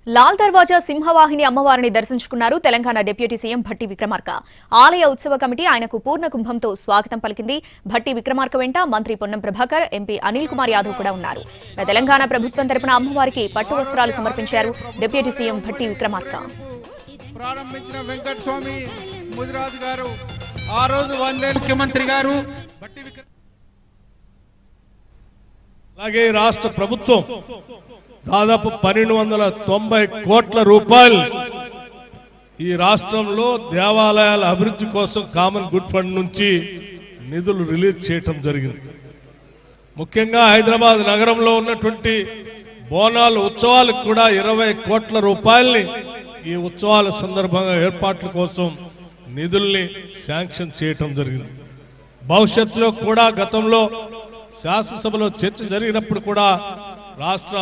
లాల్ దర్వాజా సింహవాహిని అమ్మవారిని దర్శించుకున్నారు తెలంగాణ డిప్యూటీ సీఎం భట్టి విక్రమార్క. ఆలయ ఉత్సవ కమిటీ ఆయనకు పూర్ణ కుంభంతో స్వాగతం పలికింది. భట్టి విక్రమార్క వెంట మంత్రి పొన్నం ప్రభాకర్, ఎంపీ అనిల్ కుమార్ యాదవ్ కూడా ఉన్నారు. తెలంగాణ ప్రభుత్వం తరపున అమ్మవారికి పట్టు వస్త్రాలు సమర్పించారు డిప్యూటీ సీఎం భట్టి విక్రమార్క. ప్రారంభించిన వెంకటస్వామి ముదిరాజు గారు ఆ రోజు ముఖ్యమంత్రి గారు అలాగే రాష్ట్ర ప్రభుత్వం దాదాపు 1290 కోట్ల రూపాయలు ఈ రాష్ట్రంలో దేవాలయాల అభివృద్ధి కోసం కామన్ గుడ్ ఫండ్ నుంచి నిధులు రిలీజ్ చేయటం జరిగింది. ముఖ్యంగా హైదరాబాద్ నగరంలో ఉన్నటువంటి బోనాలు ఉత్సవాలకు కూడా 20 కోట్ల రూపాయల్ని ఈ ఉత్సవాల సందర్భంగా ఏర్పాట్ల కోసం నిధుల్ని శాంక్షన్ చేయటం జరిగింది. భవిష్యత్తులో కూడా గతంలో శాసనసభలో చర్చ జరిగినప్పుడు కూడా రాష్ట్ర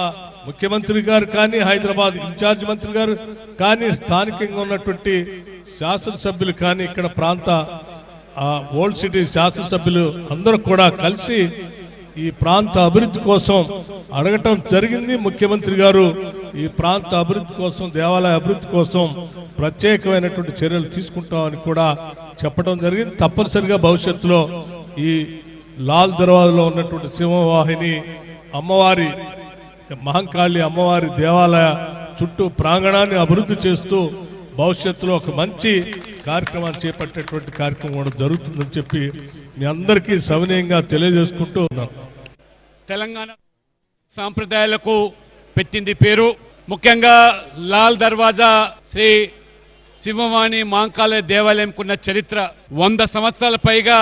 ముఖ్యమంత్రి గారు కానీ, హైదరాబాద్ ఇన్ఛార్జ్ మంత్రి గారు కానీ, స్థానికంగా ఉన్నటువంటి శాసనసభ్యులు కానీ, ఇక్కడ ప్రాంత ఓల్డ్ సిటీ శాసనసభ్యులు అందరూ కూడా కలిసి ఈ ప్రాంత అభివృద్ధి కోసం అడగటం జరిగింది. ముఖ్యమంత్రి గారు ఈ ప్రాంత అభివృద్ధి కోసం, దేవాలయ అభివృద్ధి కోసం ప్రత్యేకమైనటువంటి చర్యలు తీసుకుంటామని కూడా చెప్పడం జరిగింది. తప్పనిసరిగా భవిష్యత్తులో ఈ లాల్ దర్వాజాలో ఉన్నటువంటి సింహవాహిని అమ్మవారి, మహంకాళి అమ్మవారి దేవాలయ చుట్టూ ప్రాంగణాన్ని అభివృద్ధి చేస్తూ భవిష్యత్తులో ఒక మంచి కార్యక్రమాన్ని చేపట్టేటువంటి కార్యక్రమం కూడా జరుగుతుందని చెప్పి మీ అందరికీ సవినయంగా తెలియజేసుకుంటూ ఉన్నాను. తెలంగాణ సాంప్రదాయాలకు పెట్టింది పేరు. ముఖ్యంగా లాల్ దర్వాజా శ్రీ సింహవాణి మహంకాళి దేవాలయంకున్న చరిత్ర 100 సంవత్సరాల పైగా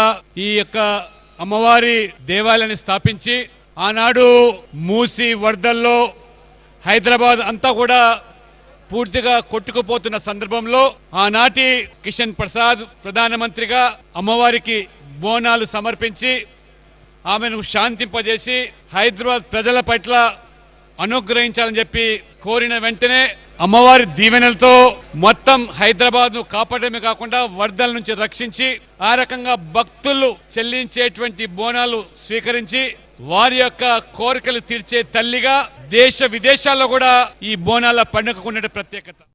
ఈ యొక్క అమ్మవారి దేవాలయాన్ని స్థాపించి ఆనాడు మూసి వరదల్లో హైదరాబాద్ అంతా కూడా పూర్తిగా కొట్టుకుపోతున్న సందర్భంలో ఆనాటి కిషన్ ప్రసాద్ ప్రధానమంత్రిగా అమ్మవారికి బోనాలు సమర్పించి ఆమెను శాంతింపజేసి హైదరాబాద్ ప్రజల పట్ల అనుగ్రహించాలని చెప్పి కోరిన వెంటనే అమ్మవారి దీవెనలతో మొత్తం హైదరాబాద్ ను కాపాడమే కాకుండా వరదల నుంచి రక్షించి ఆ రకంగా భక్తులు చెల్లించేటువంటి బోనాలు స్వీకరించి వారి యొక్క కోరికలు తీర్చే తల్లిగా దేశ విదేశాల్లో కూడా ఈ బోనాల పండుగకు ఉన్న ప్రత్యేకత.